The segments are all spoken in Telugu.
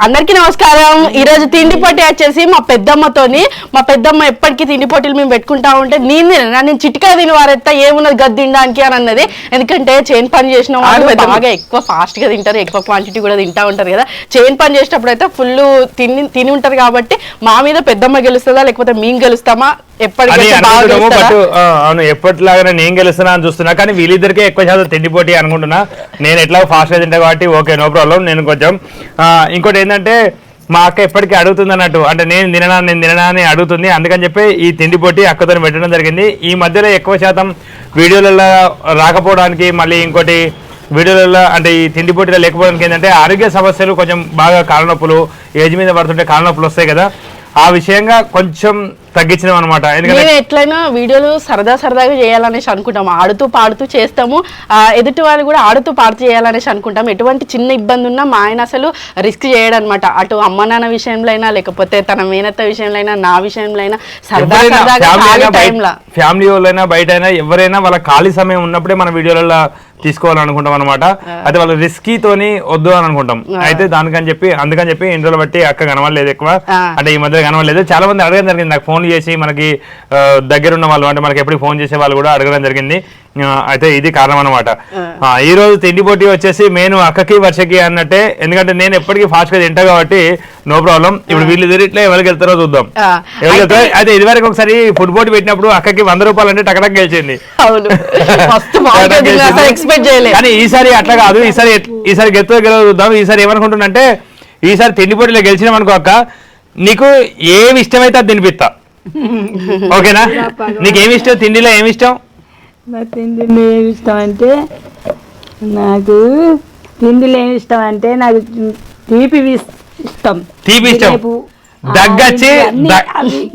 అందరికీ నమస్కారం. ఈ రోజు తిండి పోటీ వచ్చేసి మా పెద్దమ్మతోని. మా పెద్దమ్మ ఎప్పటికీ తిండి పోటీలు మేము పెట్టుకుంటా ఉంటే నేను చిటికా తిని వారెత్తా ఏమున్నది గది తినడానికి అని అన్నది. ఎందుకంటే చైన్ పని చేసిన వాళ్ళు బాగా ఎక్కువ ఫాస్ట్ గా తింటారు, ఎక్కువ క్వాంటిటీ కూడా తింటా ఉంటారు కదా. చైన్ పని చేసేటప్పుడు అయితే ఫుల్ తిని ఉంటారు కాబట్టి మా మీద పెద్దమ్మ గెలుస్తుందా లేకపోతే మేము గెలుస్తామా అవును ఎప్పటిలాగానే నేను గెలుస్తున్నా అని చూస్తున్నా, కానీ వీళ్ళిద్దరికే ఎక్కువ శాతం తిండి పోటీ అనుకుంటున్నా. నేను ఎట్లా ఫాస్ట్ గా తింటా కాబట్టి ఓకే నో ప్రాబ్లం. నేను కొంచెం ఇంకోటి ఏంటంటే మా అక్క ఎప్పటికీ అడుగుతుంది అన్నట్టు, అంటే నేను తిననా అని అడుగుతుంది. అందుకని చెప్పి ఈ తిండి పోటీ అక్కతో పెట్టడం జరిగింది. ఈ మధ్యలో ఎక్కువ శాతం వీడియోలలో రాకపోవడానికి, మళ్ళీ ఇంకోటి వీడియోలలో అంటే ఈ తిండి పోటీలో లేకపోవడానికి ఏంటంటే ఆరోగ్య సమస్యలు కొంచెం బాగా కాళ్ళనొప్పులు, ఏజ్ మీద పడుతుంటే కాళ్ళనొప్పులు వస్తాయి కదా, ఆ విషయంగా కొంచెం తగ్గించినాం అనమాట. ఎందుకంటే ఎట్లయినా వీడియోలు సరదాగా చేయాలనేసి అనుకుంటాము, ఆడుతూ పాడుతూ చేస్తాము. ఎదుటి వాళ్ళు కూడా ఆడుతూ పాడుతూ చేయాలనేసి అనుకుంటాం. ఎటువంటి చిన్న ఇబ్బంది ఉన్నా మా ఆయన అసలు రిస్క్ చేయడం అనమాట. అటు అమ్మ నాన్న విషయంలో అయినా లేకపోతే తన మేనత్త విషయంలో అయినా నా విషయంలో అయినా ఫ్యామిలీ వాళ్ళైనా బయట అయినా ఎవరైనా వాళ్ళ ఖాళీ సమయం ఉన్నప్పుడే మన వీడియోలలో తీసుకోవాలనుకుంటాం అనమాట. అయితే వాళ్ళ రిస్కీతోని వద్దు అని అనుకుంటాం. అయితే అందుకని చెప్పి ఇంట్లో బట్టి అక్క కనవలేదు ఎక్కువ, అంటే ఈ మధ్య కనవలేదు. చాలా మంది అడగడం జరిగింది, నాకు ఫోన్ చేసి మనకి దగ్గరున్న వాళ్ళు అంటే మనకి ఎప్పుడు ఫోన్ చేసే వాళ్ళు కూడా అడగడం జరిగింది. అయితే ఇది కారణం అనమాట. ఈ రోజు తిండి పోటీ వచ్చేసి నేను అక్కకి వర్షకి అన్నట్టే, ఎందుకంటే నేను ఎప్పటికీ ఫాస్ట్ గా తింటా కాబట్టి నో ప్రాబ్లం. ఇప్పుడు వీళ్ళు ఇట్లా ఎవరికి వెళ్తారో చూద్దాం, ఎవరికి వెళ్తారో. అయితే ఇదివరకు ఒకసారి ఫుడ్ పోటీ పెట్టినప్పుడు అక్కకి 100 రూపాయలు అంటే టకటక్ గెలిచింది. కానీ ఈసారి అట్లా కాదు, ఈసారి గెలుతో చూద్దాం. ఈసారి ఏమనుకుంటున్నంటే, ఈసారి తిండి పోటీలో గెలిచినాం అనుకో అక్క, నీకు ఏమి ఇష్టమైతే అది తినిపిస్తా, ఓకేనా? నీకేమి ఇష్టం తిండిలో, ఏమి ఇష్టం? తిండిలో ఏమి ఇష్టం అంటే నాకు తీపి ఇష్టం. తీపి ఇష్టం దగ్గచ్చి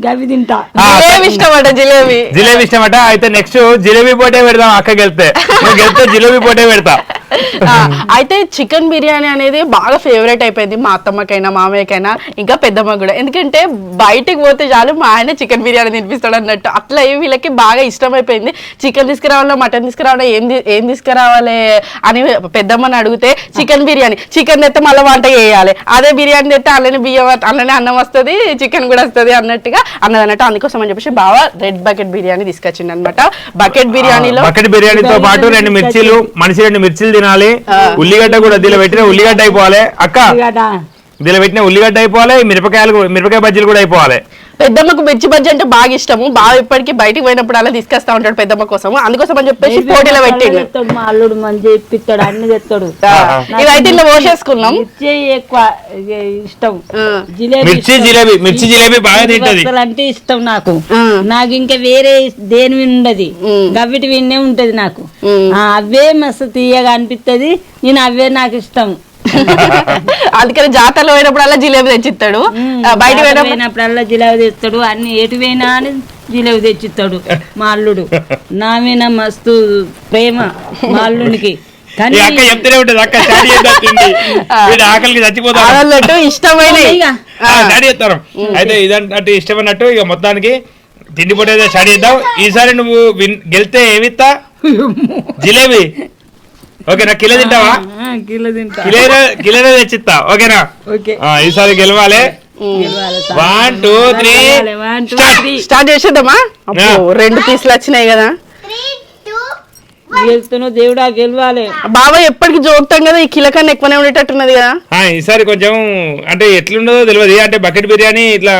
గవి తింటా. జిలేబీ ఇష్టం అట. అయితే నెక్స్ట్ జిలేబీ పోటే పెడదాం. అక్క గెలితే జిలేబీ పోటే పెడతా. అయితే చికెన్ బిర్యానీ అనేది బాగా ఫేవరెట్ అయిపోయింది మా అత్తమ్మకైనా మామయ్యకైనా ఇంకా పెద్దమ్మ కూడా. ఎందుకంటే బయటికి పోతే చాలు మా ఆయన చికెన్ బిర్యానీ తినిపిస్తాడు అన్నట్టు. అట్లా వీళ్ళకి బాగా ఇష్టం అయిపోయింది. చికెన్ తీసుకురావాలో మటన్ తీసుకురావాలో ఏం తీసుకురావాలి అని పెద్దమ్మని అడిగితే చికెన్ బిర్యానీ, చికెన్ తెస్తే మళ్ళీ వంట చేయాలి, అదే బిర్యానీ తెస్తే అల్లనే బియ్యం అల్లనే అన్నం వస్తుంది, చికెన్ కూడా వస్తుంది అన్నట్టుగా అన్నదన్నట్టు. అందుకోసం అని చెప్పేసి బాగా రెడ్ బకెట్ బిర్యానీ తీసుకొచ్చింది అనమాట. బకెట్ బిర్యానీతో పాటు 2 మిర్చీలు, మనిషి 2 మిర్చీలు తినాలి, ఉల్లిగడ్డ కూడా దీనిలో పెట్టిన ఉల్లిగడ్డ అయిపోవాలి అక్క, దీనిలో పెట్టిన ఉల్లిగడ్డ అయిపోవాలి, మిరపకాయ బజ్జీలు కూడా అయిపోవాలి. పెద్దమ్మకు మిర్చి బజ్జీ అంటే బాగా ఇష్టము. బాగా ఇప్పటికీ బయటికి పోయినప్పుడు అలా తీసుకొస్తా ఉంటాడు పెద్దమ్మ కోసం. అందుకోసం అని చెప్పేసి పోటీలో పెట్టిండు. మా అల్లుడు మంచి ఇప్పిస్తాడు, అన్ని తెస్తాడు. ఇదైతే ఇలా పోసేసుకున్నాం. ఎక్కువ ఇష్టం మిర్చి జిలేబీ బాగా తింటది అంటే ఇష్టం నాకు. ఇంకా వేరే దేని ఉండదు, గవ్విటి విన్నే ఉంటది నాకు. అవే మస్తు తీయగా అనిపిస్తుంది, నేను అవే నాకు ఇష్టం. అందుకని జాతరలో పోయినప్పుడల్లా జిలేబీ తెచ్చిస్తాడు, బయట పోయినప్పుడల్లా జిలేబీ తెస్తాడు, అన్ని ఎటు పోయినా అని జిలేబీ తెచ్చిస్తాడు మా అల్లుడు. నా మీద మస్తు ప్రేమ మా అల్లుడికి. ఇష్టమైన అయితే ఇదంటే ఇష్టమైనట్టు ఇక మొత్తానికి తిండి పొడి అయితే స్టార్ట్ చేద్దాం. ఈసారి నువ్వు గెలితే ఏమిస్తా? జిలేబీ. ఓకేనా? కిలో తింటావా? కిలో తెచ్చిస్తా, ఓకేనా? ఈసారి గెలవాలి. 1 2 3 స్టార్ట్ చేసేద్దామా? 2 పీసులు వచ్చినాయి కదా. దేవుడా గెలవాలి. బాబా ఎప్పటికి జోక్తాం కదా, ఈ కిలో కన్నా ఎక్కువనే ఉండేటట్టున్నది కదా. ఈసారి కొంచెం అంటే ఎట్లుండదో తెలియదు. అంటే బకెట్ బిర్యానీ ఇట్లా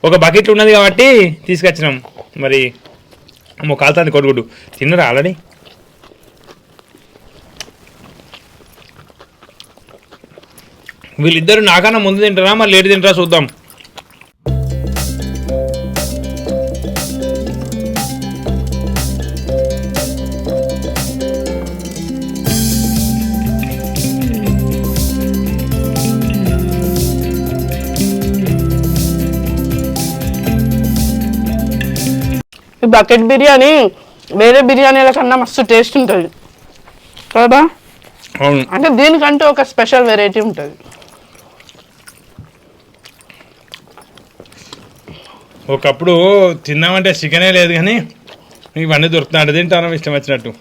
ఒక బకెట్ ఉన్నది కాబట్టి తీసుకొచ్చినాం. మరి కాలుతుంది కొడుగుడ్డు. తిన్నరా ఆల్రెడీ? వీళ్ళిద్దరు నాకన్నా ముందు తింటారా మరి లేట్ తింటారా చూద్దాం. ఈ బకెట్ బిర్యానీ వేరే బిర్యానీల కన్నా మస్తు టేస్ట్ ఉంటుంది కదా. అంటే దీనికంటే ఒక స్పెషల్ వెరైటీ ఉంటుంది. ఒకప్పుడు తిన్నామంటే చికెనే లేదు, కానీ ఇవన్నీ దొరుకుతున్నాడు, తింటాను ఇష్టం వచ్చినట్టు.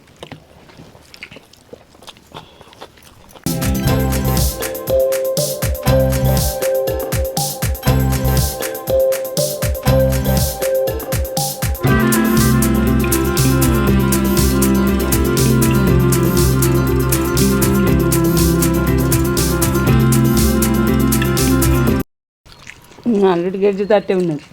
అల్లుడి గెజ్జి తట్టే ఉన్నది.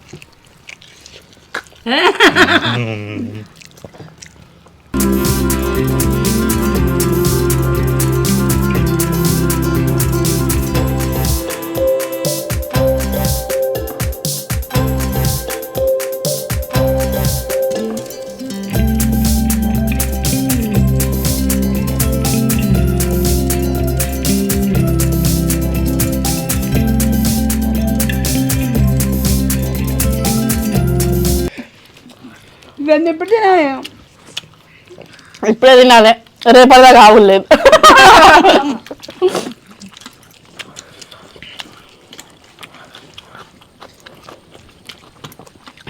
ఇవన్నీ ఎప్పుడు తినాలి? ఇప్పుడే తినాలి, రేపటిదాకా ఆవులేదు.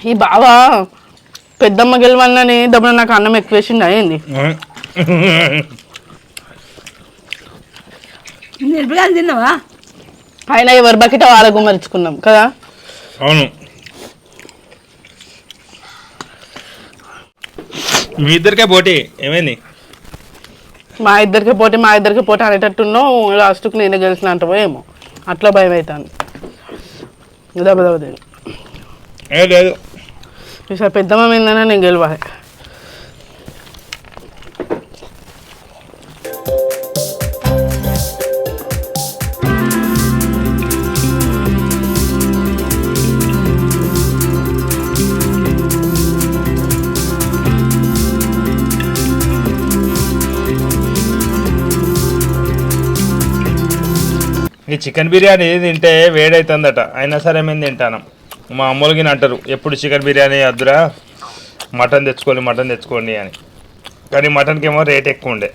ఈ బావా పెద్దమ్మ గెలవన్నని దబ్బున నాకు అన్నం ఎక్కువ వేసింది అయింది. మిరపకాయలు తిన్నావా? ఆయన ఎవరి బకెట వాళ్ళ గుమ్మరించుకున్నాం కదా. అవును, మీ ఇద్దరికే పోటీ ఏమైంది? మా ఇద్దరికి పోటీ అనేటట్టున్నావు. లాస్ట్కు నేనే గెలిచిన అంటావో ఏమో, అట్లా భయం అవుతాను. దెబ్బ లేదు, ఈసారి పెద్దమ్మ మీదనే నేను గెలవాలి. ఈ చికెన్ బిర్యానీ తింటే వేడైతుందట, అయినా సరే మేము తింటాను. మా అమ్మోళ్ళకి అంటారు ఎప్పుడు చికెన్ బిర్యానీ వద్దురా, మటన్ తెచ్చుకోండి అని. కానీ మటన్కి ఏమో రేట్ ఎక్కువ ఉండే,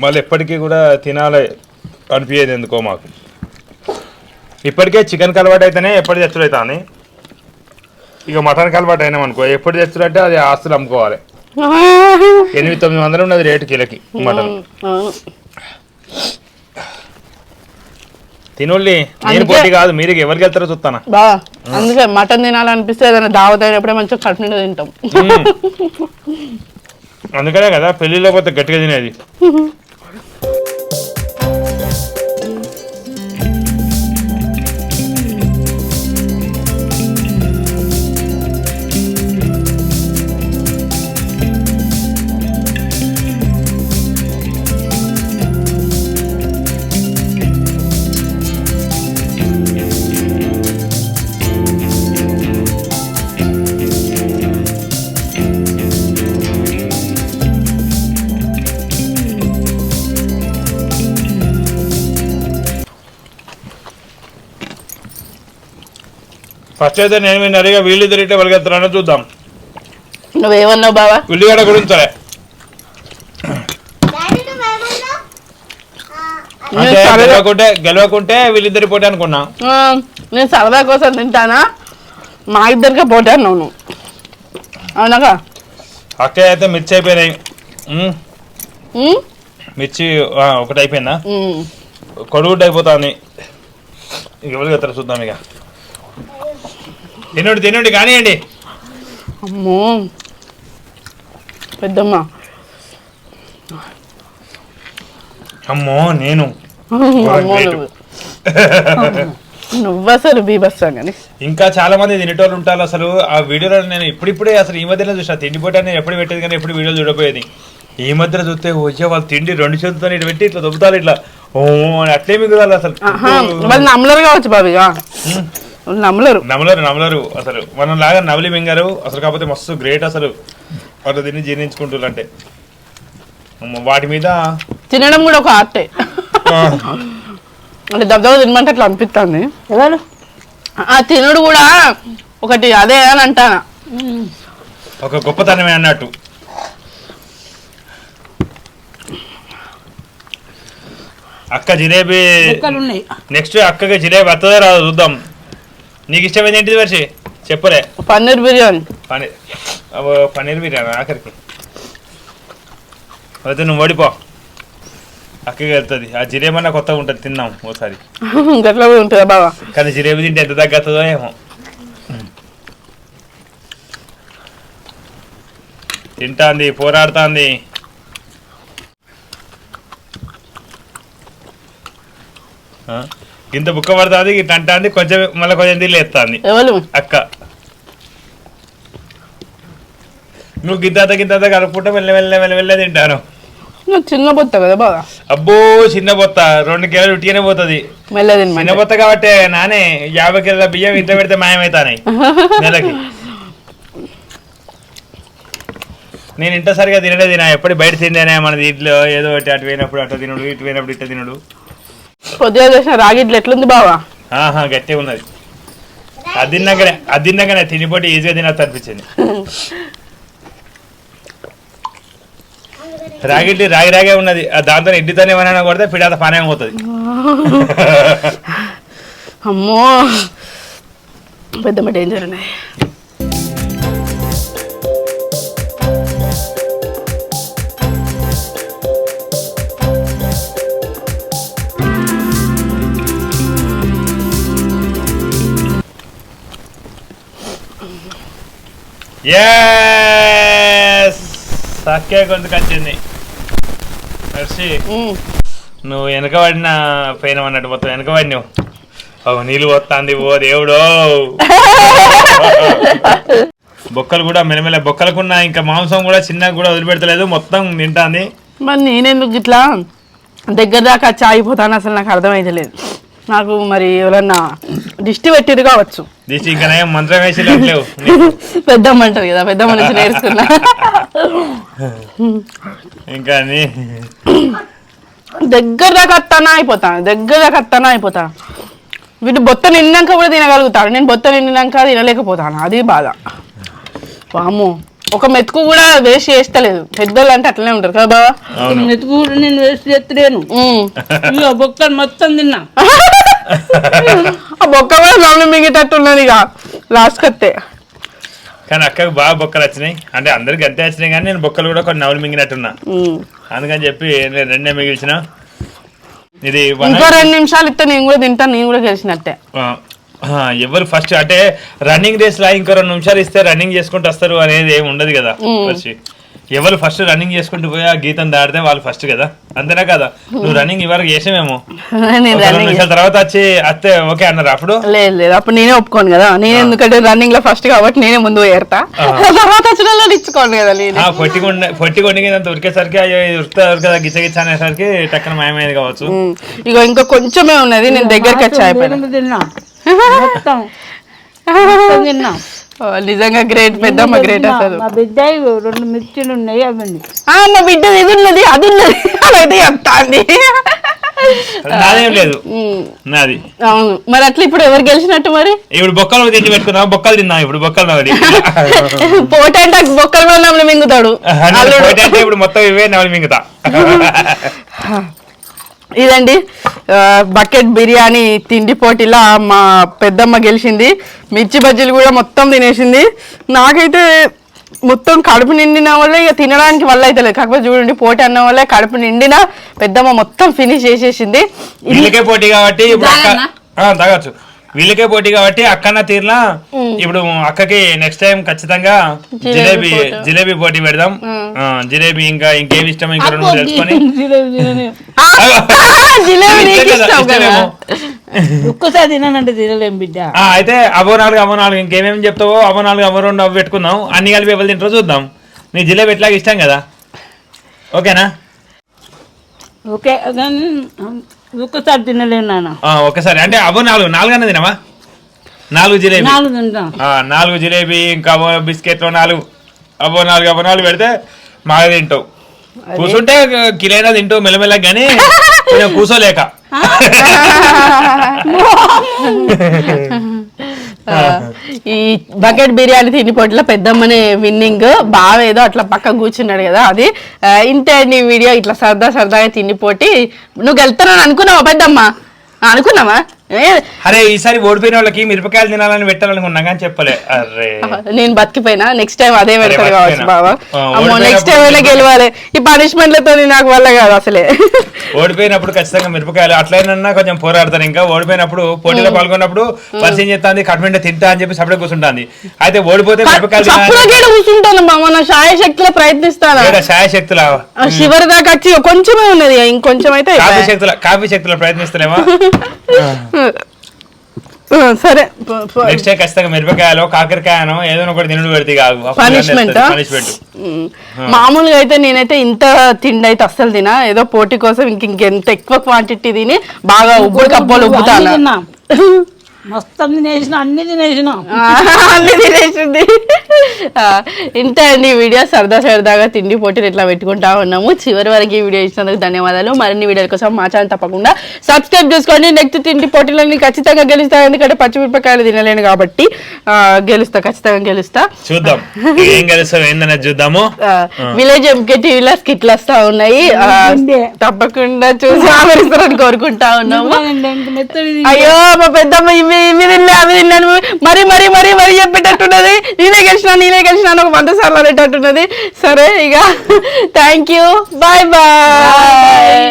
మళ్ళీ ఎప్పటికీ కూడా తినాలి అనిపించేది ఎందుకో మాకు. ఇప్పటికే చికెన్ అలవాటు అయితేనే ఎప్పటి తెచ్చుడు అవుతుంది. ఇక మటన్కి అలవాటు అయినాం అనుకో, ఎప్పుడు తెచ్చుడు అంటే అది ఆస్తులు అమ్ముకోవాలి. 800-900 ఉన్నది రేటు కిలోకి మటన్. తినోళ్ళి నేను పోటీ కాదు, మీరు ఎవరికి వెళ్తారో చూస్తానా బా. అందుకే మటన్ తినాలనిపిస్తే ఏదైనా దావత్ అయినప్పుడే మంచిగా కడుపు నిండా తింటాం. అందుకనే కదా పెళ్లిలో పోతే గట్టిగా తినేది. ఫస్ట్ అయితే నేను విన్నరిగా వీళ్ళు తిరిగితే వెళ్తారని చూద్దాం. నువ్వేమన్నావు బావా? ఉల్లిగడ్డ గురించి సరే అంటే గెలవకుంటే వీళ్ళిద్దరి పోటీ అనుకున్నా. నేను సరదా కోసం తింటానా, మా ఇద్దరికే పోటీ అన్నావు నువ్వు, అవునాగా? అక్క అయితే మిర్చి అయిపోయినాయి. మిర్చి ఒకటి అయిపోయిందా, కొడుగుడ్డు అయిపోతుంది. ఎవరికి ఎత్తారో చూద్దాం. ఇక తినండి కానివ్వండి. అమ్మో పెద్దమ్మ, అమ్మో నేను నువ్వు అసలు బీభత్సం కానీ. ఇంకా చాలా మంది తినేటోళ్ళు ఉంటారు. అసలు ఆ వీడియోలో నేను ఇప్పుడిప్పుడే అసలు ఈ మధ్యలో చూసిన తిండిపోటీ నేను ఎప్పుడు పెట్టేది కానీ ఎప్పుడు వీడియోలు చూడపోయేది. ఈ మధ్యలో చూస్తే వచ్చే వాళ్ళు తిండి 2 చేతులతో ఇటు పెట్టి ఇట్లా దొబ్బుతారు, ఇట్లా ఓ అని అట్లే మిగుతారు. అసలు వాళ్ళు నమ్మలరు కావచ్చు బాబిగా, నమ్మలరు అసలు మనం లాగా నవలి మింగారు అసలు. కాకపోతే మస్తు గ్రేట్ అసలు, వాళ్ళు తిని జీర్ణించుకుంటారు. అంటే వాటి మీద తినడం కూడా ఒక ఆర్టే. అంటే దెబ్బ తినమంటే అట్లా అనిపిస్తుంది. ఎవరు ఆ తినుడు కూడా ఒకటి అదే అని అంటానా, ఒక గొప్పతనమే అన్నట్టు. అక్క జిలేబీ నెక్స్ట్ అక్కకి జిలేబీ వస్తుందో రాదు చూద్దాం. నీకు ఇష్టమైంది ఏంటిది వర్షి చెప్పలే? పన్నీర్ బిర్యానీ. పన్నీర్ బిర్యానీ ఆఖరికి అయితే నువ్వు ఓడిపో, అక్కకి వెళ్తుంది. ఆ జిలేబీ అన్న కొత్తగా ఉంటుంది, తిన్నాం ఓసారి. గట్లా కూడా ఉంటుందా బాబా? కానీ జిలేబీ తింటే ఎంత తగ్గుతుందో ఏమో. తింటాంది, పోరాడుతుంది. ఇంత బుక్క పడుతుంది ఇట్లా అంటుంది కొంచెం మళ్ళీ కొంచెం నీళ్ళు ఎత్తాంది ఎవరు అక్క. నువ్వు గింత కలుపుకుంటే వెళ్ళ తింటాను. నువ్వు చిన్న బొత్త కదా బాగా. అబ్బో చిన్న బొత్త 2 కిలోలు ఉట్టిగానే పోతుంది. మెల్లది చిన్న బొత్త కాబట్టి నానే 50 కిలోల బియ్యం ఇంట్లో పెడితే మాయమవుతాయి నెలకి. నేను ఇంట్లో సరిగా తినా ఎప్పుడు బయట తిండేనే మన ఇంట్లో ఏదో ఒకటి అటు పోయినప్పుడు అట్లా తినడు, ఇటు పోయినప్పుడు ఇట్లా తినడు. కొద్దిగా చేసిన రాగి ఇడ్లు ఎట్లుంది బావా? గట్టిగా ఉన్నది. అది తిన్నాకనే తినిపోటీ ఈజీగా తినచ్చు అనిపించింది. రాగే ఉన్నది. దాంతో ఇడ్లీతోనే ఏమైనా కొడితే పిడాత పానయం పోతుంది. అమ్మో పెద్ద డేంజర్ ఉన్నాయి. సక్కే గొంతుకు వచ్చింది. నర్సి నువ్వు వెనకబడిన పోయినావు అన్నట్టు మొత్తం వెనకబడినావు. నీళ్ళు పోతాంది ఓ దేవుడో. బొక్కలు కూడా మెల్లమెల్ల బొక్కలకున్న ఇంకా మాంసం కూడా చిన్నగా కూడా వదిలిపెడతలేదు, మొత్తం తింటాంది. మరి నేనెందుకు ఇట్లా దగ్గర దాకా వచ్చి ఆగిపోతాను అసలు నాకు అర్థమైతలేదు. నాకు మరి ఎవరన్నా దిష్టి పెట్టిరు కావచ్చు. దిష్టి ఇంకా మంత్రం వేసి లేవు. పెద్దమ్మ అంటారు కదా, పెద్దమ్మ నుంచి నేర్చుకున్నా. ఇంకా దగ్గర దాకా అత్తానా అయిపోతాను. వీటి బొత్త నిండాక కూడా తినగలుగుతాను, నేను బొత్త నిండినాక తినలేకపోతాను. అది బాధ. వామ్మో ఒక మెతుకు కూడా వేస్ట్ చేస్తలేదు. పెద్దోళ్ళు అంటే అట్లనే ఉంటారు కదా బాబా. మెతుకు కూడా నేను వేస్ట్ చేస్తలేను, బొక్కలు మొత్తం తిన్నా. ఆ బొక్క కూడా నవ్వులు మిగిటట్టున్నది ఇక లాస్ట్ కత్తే. కానీ అక్కకి బాగా బొక్కలు వచ్చినాయి, అంటే అందరికి అంతే వచ్చినాయి. కానీ నేను బొక్కలు కూడా కొన్ని నవ్వులు మింగినట్టున్నా, అందుకని చెప్పి నేను 2 మిగిల్చిన. ఇది ఇంకో 2 నిమిషాలు ఇస్తే నేను కూడా తింటాను, నేను కూడా గెలిచినట్టే. ఎవరు ఫస్ట్ అంటే రన్నింగ్ రేస్ లా ఇంకో 2 నిమిషాలు ఇస్తే రన్నింగ్ చేసుకుంటూ వస్తారు అనేది ఏమి ఉండదు కదా. ఎవరు ఫస్ట్ రన్నింగ్ చేసుకుంటూ పోయి ఆ గీతం దాడితే వాళ్ళు ఫస్ట్ కదా, అంతేనా కదా? నువ్వు రన్నింగ్ ఇవరకు చేసామేమో, 2 నిమిషాల తర్వాత వస్తే ఓకే అన్నారు. అప్పుడు లేదు అప్పుడు నేనే ఒప్పుకోను కదా. నేను ఎందుకంటే రన్నింగ్ లో ఫస్ట్ కాబట్టి నేనే ముందు ఏరుతా, తర్వాత వచ్చిన ఇచ్చుకోను కదా. పొట్టి కొండికి ఉరికేసరికి ఉరుకుతా గిచ్చ అనేసరికి టక్కన మాయమైంది కావచ్చు. ఇక ఇంకా కొంచెమే ఉన్నది, నేను దగ్గరికి వచ్చి అయిపోయినా. నిజంగా గ్రేట్, పెద్దమ్మ గ్రేట్ అసలు. మా బిడ్డ 2 మిర్చిలు ఉన్నాయి అవండి. మా బిడ్డ ఇది ఉన్నది అది ఉన్నది అదైతే చెప్తాంది. నాదేం లేదు నాది. అవును మరి అట్లా ఇప్పుడు ఎవరు గెలిచినట్టు మరి? ఇప్పుడు బొక్కలు తెచ్చి పెట్టుకున్నాం, బొక్కలు తిన్నాం. ఇప్పుడు బొక్కలు పోటీ అంటే బొక్కలు కూడా నవ్వులు మింగుతాడు. ఇప్పుడు మొత్తం ఇవే నవ్వులు మింగుతా. ఇదండి బకెట్ బిర్యానీ తిండి పోటీలా మా పెద్దమ్మ గెలిచింది. మిర్చి బజ్జీలు కూడా మొత్తం తినేసింది. నాకైతే మొత్తం కడుపు నిండిన వల్ల ఇక తినడానికి వల్ల అయితే లేదు. కాకపోతే చూడండి పోటీ అన్న వల్ల కడుపు నిండిన పెద్దమ్మ మొత్తం ఫినిష్ చేసేసింది. వీళ్ళకే పోటీ కాబట్టి తాగొచ్చు. వీళ్ళకే పోటీ కాబట్టి అక్కన్న తీర్లా. ఇప్పుడు అక్కకి నెక్స్ట్ టైం ఖచ్చితంగా జిలేబీ పోటీ పెడదాం. జిలేబీ ఇంకా ఇంకేమి ఇష్టం ఇంకా 2 తెలుసుకొని ఒక్కసారి తినానంటే తినలేం బిడ్డ. అయితే అవో 4 ఇంకేమేమి చెప్తావో అవో 4 అవో 2 అవి పెట్టుకుందాం. అన్ని కలిపి ఎవరు తింటారో చూద్దాం. నీ జిలేబీ ఎట్లాగ ఇష్టం కదా, ఓకేనా? ఓకే ఒక్కసారి తినలేము నాన్న. ఒకసారి అంటే అవో 4 అన్న తినమా? 4 జిలేబీ, 4 జిలేబీ ఇంకా బిస్కెట్లు 4 అవో 4 పెడితే మాగా తింటావు. కూర్చుంటే కిలైనా తింటావు మెల్లమెల్ల, కానీ కూర్చోలేక. ఈ బకెట్ బిర్యానీ తిండి పోటీలో పెద్దమ్మనే విన్నింగ్. బాగా ఏదో అట్లా పక్క కూర్చున్నాడు కదా, అది ఇంతే అండి వీడియో. ఇట్లా సరదాగా తిండి పోటీ. నువ్వు వెళ్తున్నాను అనుకున్నావా పెద్దమ్మ? అనుకున్నావా? అరే ఈసారి ఓడిపోయిన వాళ్ళకి మిరపకాయలు తినాలని పెట్టాలనుకున్నా కానీ చెప్పలే. అరే నేను బతికిపోయినా, నెక్స్ట్ టైం అదే పెడతాడు కావచ్చు బాబా. అమ్మో నెక్స్ట్ టైం అయినా గెలవాలి. ఈ పనిష్మెంట్లతో నాకు వల్ల కాదు అసలే. ఓడిపోయినప్పుడు ఖచ్చితంగా మిరపకాయలు అట్లయినా కొంచెం పోరాడతాను. ఇంకా ఓడిపోయినప్పుడు పోటీలో పాల్గొన్నప్పుడు పరిచయం చేస్తాంది, కట్మెంట్ తింటా అని చెప్పి సపరేట్ కూర్చుంటాంది. అయితే ఓడిపోతే మిరపకాయలు కూర్చుంటాను బాబా, నా శాయశక్తిలో ప్రయత్నిస్తాను. శాయశక్తుల చివరి దాకా వచ్చి కొంచెమే ఉన్నది, ఇంకొంచెం అయితే కాఫీ శక్తుల ప్రయత్నిస్తలేమా? సరే నెక్స్ట్ డే ఖచ్చితంగా మిరపకాయలో కాకరకాయనో ఏదో ఒకటి తినడు పెడితే పనిష్మెంట్ మామూలుగా అయితే నేనైతే ఇంత తిండి అయితే అస్సలు తినా, ఏదో పోటీ కోసం ఇంకెంత ఎక్కువ క్వాంటిటీ తిని బాగా ఉబ్బుడు కబ్బోలు ఉబ్బుతాను. మొత్తం తినేసిన, అన్ని తినేసినాం. అన్ని తినేసింది. ఇంతే అండి ఈ వీడియో. సరదాగా తిండి పోటీలు ఇట్లా పెట్టుకుంటా ఉన్నాము. చివరి వరకు ఈ వీడియో ఇచ్చినందుకు ధన్యవాదాలు. మరిన్ని వీడియోల కోసం మా ఛానల్ తప్పకుండా సబ్స్క్రైబ్ చేసుకోండి. నెక్స్ట్ తిండి పోటీలన్నీ ఖచ్చితంగా గెలుస్తాయి, ఎందుకంటే పచ్చిమిరపకాయలు తినలేను కాబట్టి ఖచ్చితంగా గెలుస్తా. చూద్దాం ఏం గెలుస్తాం ఏందనేది చూద్దాము. విలేజ్ ఎంకే టీవీలో స్కిట్లు వస్తా ఉన్నాయి, తప్పకుండా చూసి ఆదరిస్తారని కోరుకుంటా ఉన్నాము. అయ్యో మా పెద్దమ్మ ఇవి తిన్నా అవి తిన్నాను మరి చెప్పేటట్టున్నది. నేనే గెలిచినా ఒక 100 సార్లు అనేటట్టున్నది. సరే ఇక థ్యాంక్ యూ, బాయ్ బాయ్.